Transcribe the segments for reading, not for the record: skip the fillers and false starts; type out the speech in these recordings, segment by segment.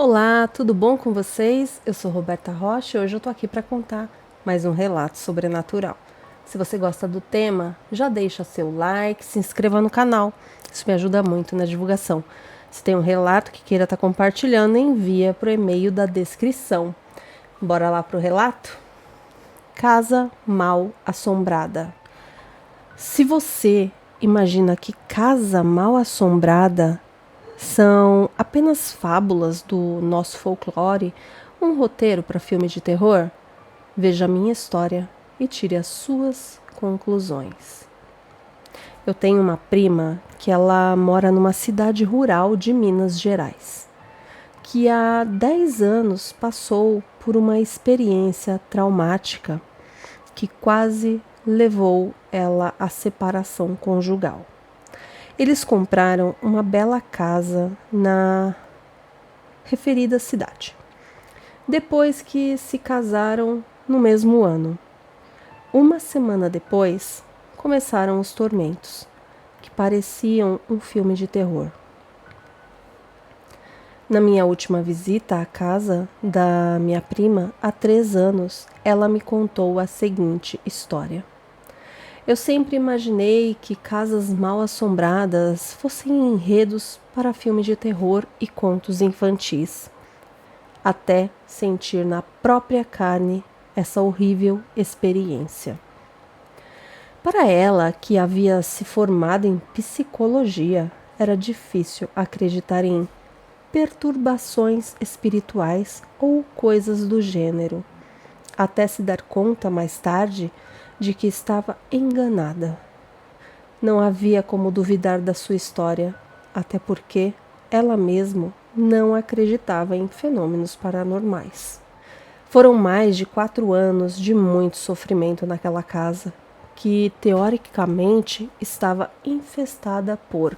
Olá, tudo bom com vocês? Eu sou Roberta Rocha e hoje eu tô aqui para contar mais um relato sobrenatural. Se você gosta do tema, já deixa seu like, se inscreva no canal. Isso me ajuda muito na divulgação. Se tem um relato que queira estar compartilhando, envia pro e-mail da descrição. Bora lá pro relato? Casa mal assombrada. Se você imagina que casa mal assombrada são apenas fábulas do nosso folclore, um roteiro para filme de terror? Veja a minha história e tire as suas conclusões. Eu tenho uma prima que ela mora numa cidade rural de Minas Gerais, que há 10 anos passou por uma experiência traumática que quase levou ela à separação conjugal. Eles compraram uma bela casa na referida cidade, depois que se casaram no mesmo ano. Uma semana depois, começaram os tormentos, que pareciam um filme de terror. Na minha última visita à casa da minha prima, há 3 anos, ela me contou a seguinte história. Eu sempre imaginei que casas mal assombradas fossem enredos para filmes de terror e contos infantis, até sentir na própria carne essa horrível experiência. Para ela, que havia se formado em psicologia, era difícil acreditar em perturbações espirituais ou coisas do gênero, até se dar conta mais tarde de que estava enganada. Não havia como duvidar da sua história, até porque ela mesma não acreditava em fenômenos paranormais. Foram mais de 4 anos de muito sofrimento naquela casa, que teoricamente estava infestada por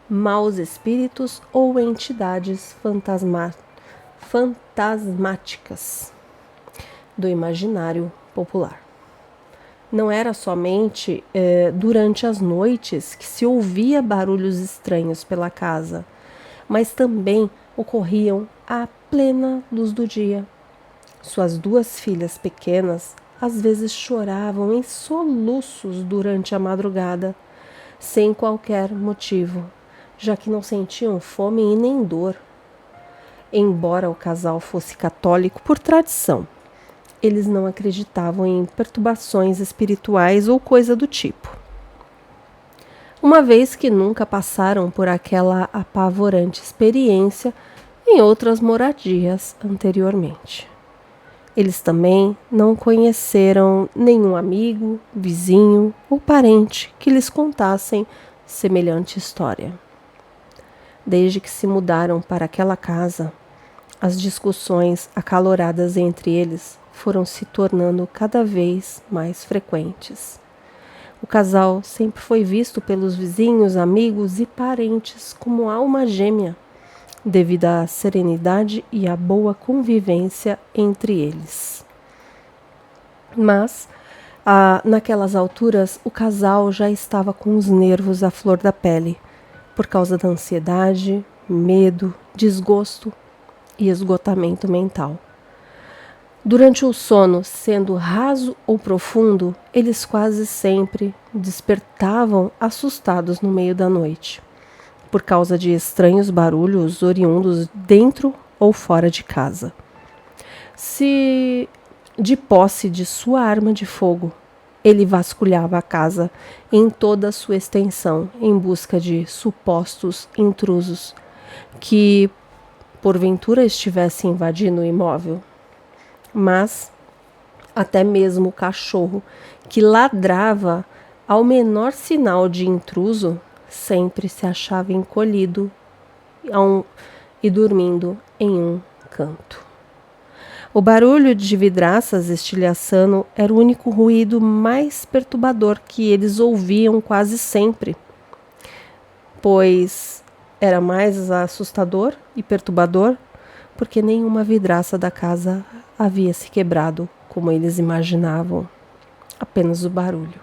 maus espíritos ou entidades fantasmáticas do imaginário popular. Não era somente durante as noites que se ouvia barulhos estranhos pela casa, mas também ocorriam à plena luz do dia. Suas 2 filhas pequenas às vezes choravam em soluços durante a madrugada, sem qualquer motivo, já que não sentiam fome e nem dor. Embora o casal fosse católico por tradição, eles não acreditavam em perturbações espirituais ou coisa do tipo, uma vez que nunca passaram por aquela apavorante experiência em outras moradias anteriormente. Eles também não conheceram nenhum amigo, vizinho ou parente que lhes contassem semelhante história. Desde que se mudaram para aquela casa, as discussões acaloradas entre eles foram se tornando cada vez mais frequentes. O casal sempre foi visto pelos vizinhos, amigos e parentes como alma gêmea, devido à serenidade e à boa convivência entre eles. Mas, naquelas alturas, o casal já estava com os nervos à flor da pele, por causa da ansiedade, medo, desgosto e esgotamento mental. Durante o sono, sendo raso ou profundo, eles quase sempre despertavam assustados no meio da noite, por causa de estranhos barulhos oriundos dentro ou fora de casa. Se de posse de sua arma de fogo, ele vasculhava a casa em toda a sua extensão em busca de supostos intrusos que, porventura, estivessem invadindo o imóvel. Mas até mesmo o cachorro, que ladrava ao menor sinal de intruso, sempre se achava encolhido e dormindo em um canto. O barulho de vidraças estilhaçando era o único ruído mais perturbador que eles ouviam quase sempre, pois era mais assustador e perturbador porque nenhuma vidraça da casa havia se quebrado como eles imaginavam, apenas o barulho.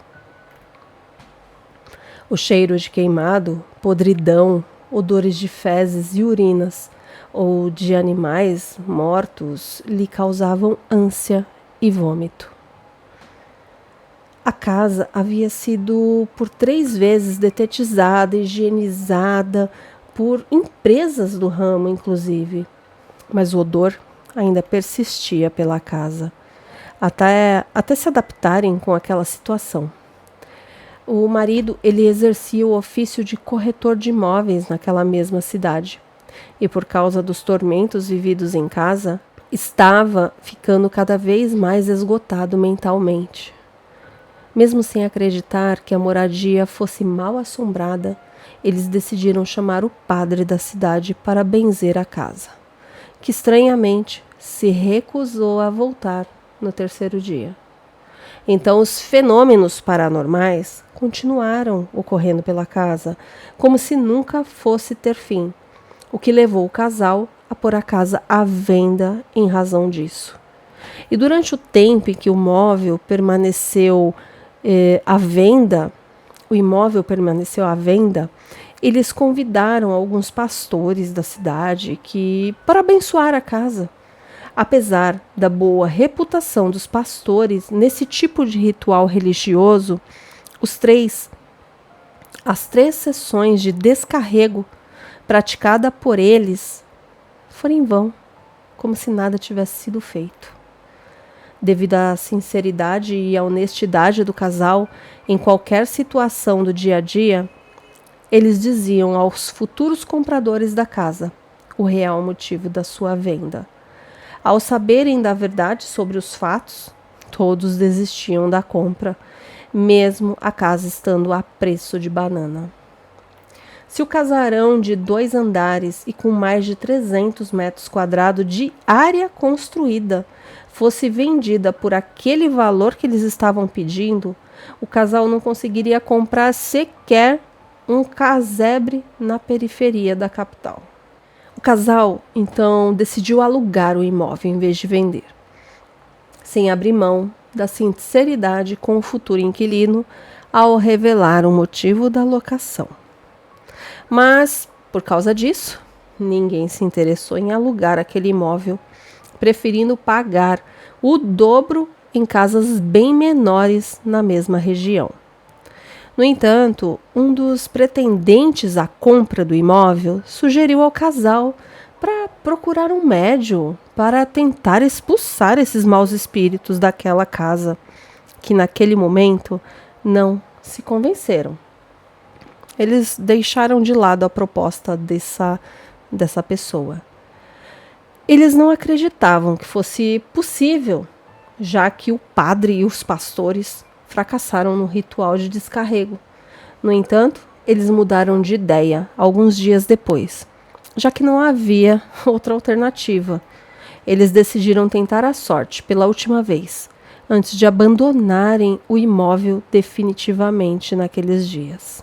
O cheiro de queimado, podridão, odores de fezes e urinas ou de animais mortos lhe causavam ânsia e vômito. A casa havia sido por 3 vezes detetizada, higienizada por empresas do ramo, inclusive, mas o odor ainda persistia pela casa, até se adaptarem com aquela situação. O marido, ele exercia o ofício de corretor de imóveis naquela mesma cidade, e por causa dos tormentos vividos em casa, estava ficando cada vez mais esgotado mentalmente. Mesmo sem acreditar que a moradia fosse mal assombrada, eles decidiram chamar o padre da cidade para benzer a casa, que estranhamente se recusou a voltar no 3º dia. Então os fenômenos paranormais continuaram ocorrendo pela casa, como se nunca fosse ter fim, o que levou o casal a pôr a casa à venda em razão disso. E durante o tempo em que o imóvel permaneceu à venda, eles convidaram alguns pastores da cidade para abençoar a casa. Apesar da boa reputação dos pastores nesse tipo de ritual religioso, as 3 sessões de descarrego praticada por eles foram em vão, como se nada tivesse sido feito. Devido à sinceridade e à honestidade do casal em qualquer situação do dia a dia, eles diziam aos futuros compradores da casa o real motivo da sua venda. Ao saberem da verdade sobre os fatos, todos desistiam da compra, mesmo a casa estando a preço de banana. Se o casarão de 2 andares e com mais de 300 metros quadrados de área construída fosse vendida por aquele valor que eles estavam pedindo, o casal não conseguiria comprar sequer um casebre na periferia da capital. O casal, então, decidiu alugar o imóvel em vez de vender, sem abrir mão da sinceridade com o futuro inquilino ao revelar o motivo da locação. Mas, por causa disso, ninguém se interessou em alugar aquele imóvel, preferindo pagar o dobro em casas bem menores na mesma região. No entanto, um dos pretendentes à compra do imóvel sugeriu ao casal para procurar um médium para tentar expulsar esses maus espíritos daquela casa, que naquele momento não se convenceram. Eles deixaram de lado a proposta dessa pessoa. Eles não acreditavam que fosse possível, já que o padre e os pastores fracassaram no ritual de descarrego. No entanto, eles mudaram de ideia alguns dias depois, já que não havia outra alternativa. Eles decidiram tentar a sorte pela última vez, antes de abandonarem o imóvel definitivamente naqueles dias.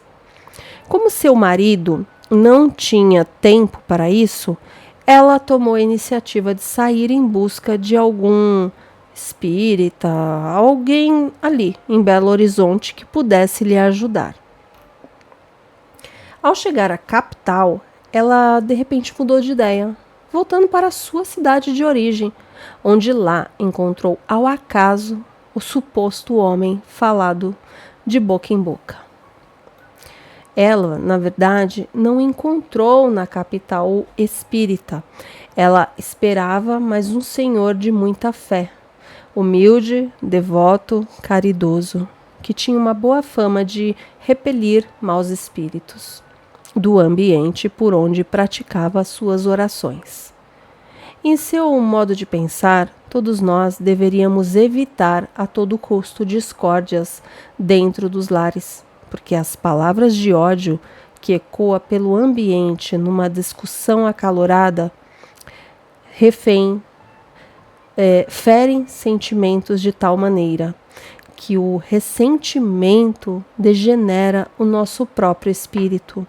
Como seu marido não tinha tempo para isso, ela tomou a iniciativa de sair em busca de algum espírita, alguém ali em Belo Horizonte que pudesse lhe ajudar. Ao chegar à capital, ela de repente mudou de ideia, voltando para a sua cidade de origem, onde lá encontrou ao acaso o suposto homem falado de boca em boca. Ela, na verdade, não encontrou na capital espírita. Ela esperava mais um senhor de muita fé, humilde, devoto, caridoso, que tinha uma boa fama de repelir maus espíritos do ambiente por onde praticava suas orações. Em seu modo de pensar, todos nós deveríamos evitar a todo custo discórdias dentro dos lares, porque as palavras de ódio que ecoam pelo ambiente numa discussão acalorada ferem sentimentos de tal maneira que o ressentimento degenera o nosso próprio espírito.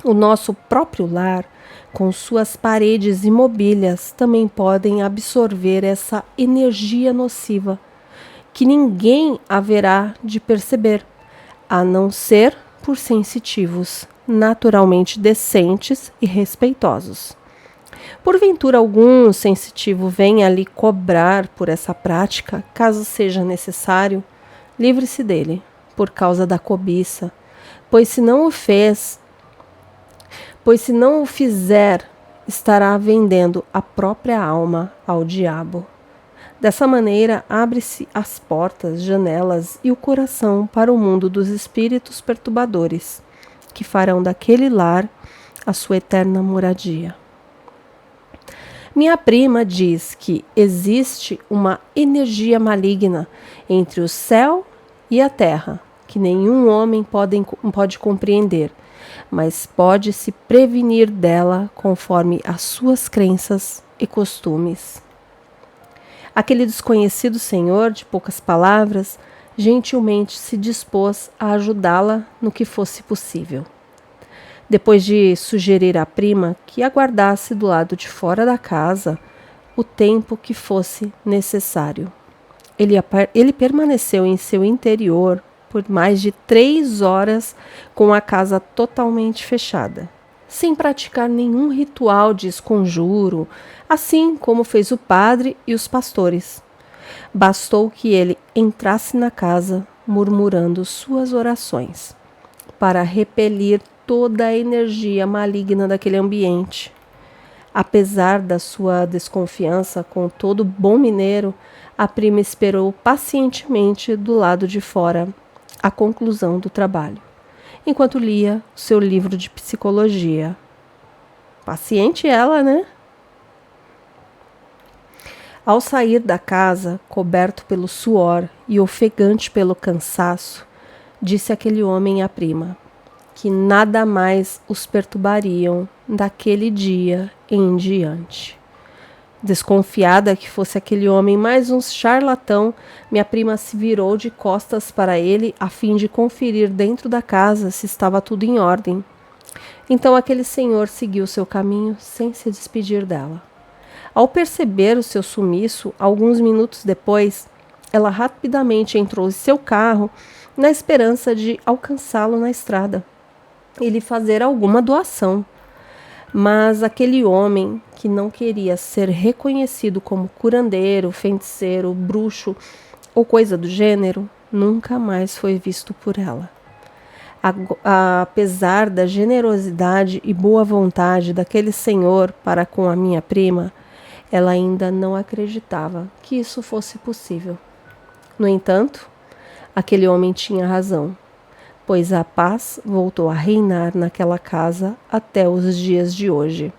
O nosso próprio lar, com suas paredes e mobílias, também podem absorver essa energia nociva, que ninguém haverá de perceber, a não ser por sensitivos, naturalmente decentes e respeitosos. Porventura algum sensitivo venha lhe cobrar por essa prática, caso seja necessário, livre-se dele, por causa da cobiça, pois se não o fizer, estará vendendo a própria alma ao diabo. Dessa maneira, abre-se as portas, janelas e o coração para o mundo dos espíritos perturbadores, que farão daquele lar a sua eterna moradia. Minha prima diz que existe uma energia maligna entre o céu e a terra, que nenhum homem pode compreender, mas pode se prevenir dela conforme as suas crenças e costumes. Aquele desconhecido senhor, de poucas palavras, gentilmente se dispôs a ajudá-la no que fosse possível. Depois de sugerir à prima que aguardasse do lado de fora da casa o tempo que fosse necessário. Ele permaneceu em seu interior por mais de 3 horas com a casa totalmente fechada, sem praticar nenhum ritual de esconjuro, assim como fez o padre e os pastores. Bastou que ele entrasse na casa murmurando suas orações, para repelir toda a energia maligna daquele ambiente. Apesar da sua desconfiança com todo bom mineiro, a prima esperou pacientemente do lado de fora a conclusão do trabalho, enquanto lia o seu livro de psicologia. Paciente ela, né? Ao sair da casa, coberto pelo suor e ofegante pelo cansaço, disse aquele homem à prima que nada mais os perturbariam daquele dia em diante. Desconfiada que fosse aquele homem mais um charlatão, minha prima se virou de costas para ele a fim de conferir dentro da casa se estava tudo em ordem. Então aquele senhor seguiu seu caminho sem se despedir dela. Ao perceber o seu sumiço, alguns minutos depois, ela rapidamente entrou em seu carro na esperança de alcançá-lo na estrada e lhe fazer alguma doação. Mas aquele homem, que não queria ser reconhecido como curandeiro, feiticeiro, bruxo ou coisa do gênero, nunca mais foi visto por ela. Apesar da generosidade e boa vontade daquele senhor para com a minha prima, ela ainda não acreditava que isso fosse possível. No entanto, aquele homem tinha razão, pois a paz voltou a reinar naquela casa até os dias de hoje,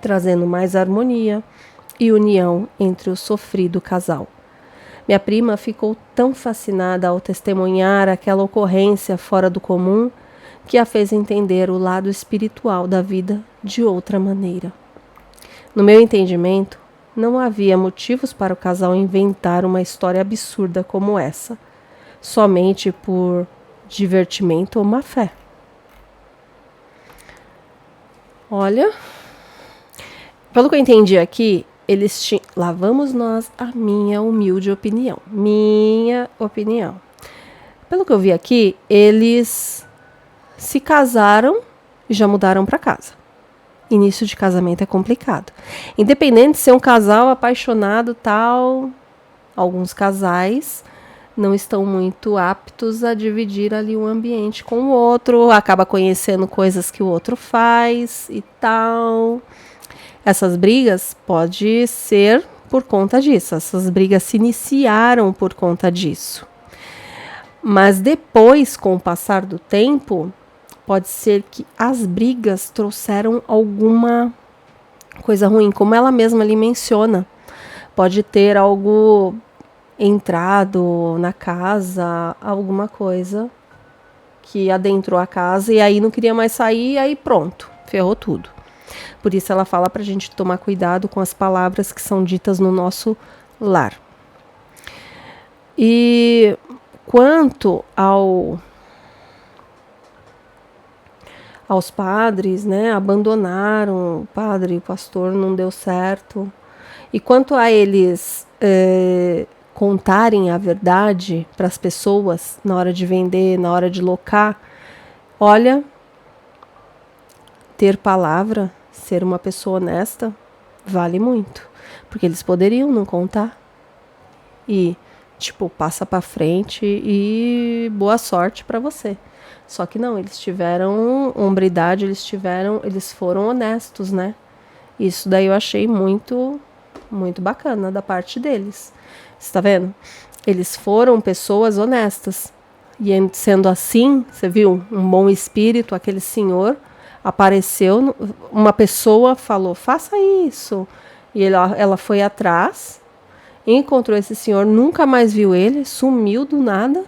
trazendo mais harmonia e união entre o sofrido casal. Minha prima ficou tão fascinada ao testemunhar aquela ocorrência fora do comum que a fez entender o lado espiritual da vida de outra maneira. No meu entendimento, não havia motivos para o casal inventar uma história absurda como essa, somente por divertimento ou má fé. Olha, pelo que eu entendi aqui, eles tinham... Lá vamos nós a minha humilde opinião. Minha opinião. Pelo que eu vi aqui, eles se casaram e já mudaram para casa. Início de casamento é complicado. Independente de ser um casal apaixonado, tal, alguns casais não estão muito aptos a dividir ali um ambiente com o outro, acaba conhecendo coisas que o outro faz e tal. Essas brigas pode ser por conta disso, essas brigas se iniciaram por conta disso. Mas depois, com o passar do tempo, pode ser que as brigas trouxeram alguma coisa ruim, como ela mesma ali menciona. Pode ter algo entrado na casa, alguma coisa que adentrou a casa e aí não queria mais sair e aí pronto, ferrou tudo. Por isso ela fala pra gente tomar cuidado com as palavras que são ditas no nosso lar. E quanto aos padres, né, abandonaram o padre e o pastor, não deu certo. E quanto a eles contarem a verdade para as pessoas na hora de vender, na hora de locar, olha, ter palavra, ser uma pessoa honesta, vale muito. Porque eles poderiam não contar. E, tipo, passa pra frente e boa sorte pra você. Só que não, eles tiveram hombridade, eles foram honestos, né? Isso daí eu achei muito, muito bacana da parte deles. Você tá vendo? Eles foram pessoas honestas. E sendo assim, você viu, um bom espírito, aquele senhor apareceu, uma pessoa falou, faça isso. E ela foi atrás, encontrou esse senhor, nunca mais viu ele, sumiu do nada.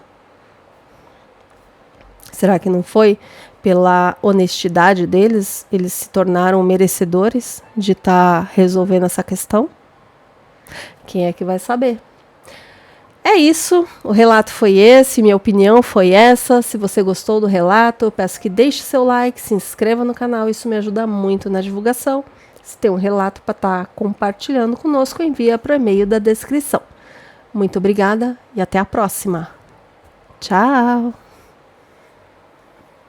Será que não foi pela honestidade deles? Eles se tornaram merecedores de estar resolvendo essa questão? Quem é que vai saber? É isso, o relato foi esse, minha opinião foi essa. Se você gostou do relato, eu peço que deixe seu like, se inscreva no canal, isso me ajuda muito na divulgação. Se tem um relato para estar compartilhando conosco, envia para o e-mail da descrição. Muito obrigada e até a próxima. Tchau!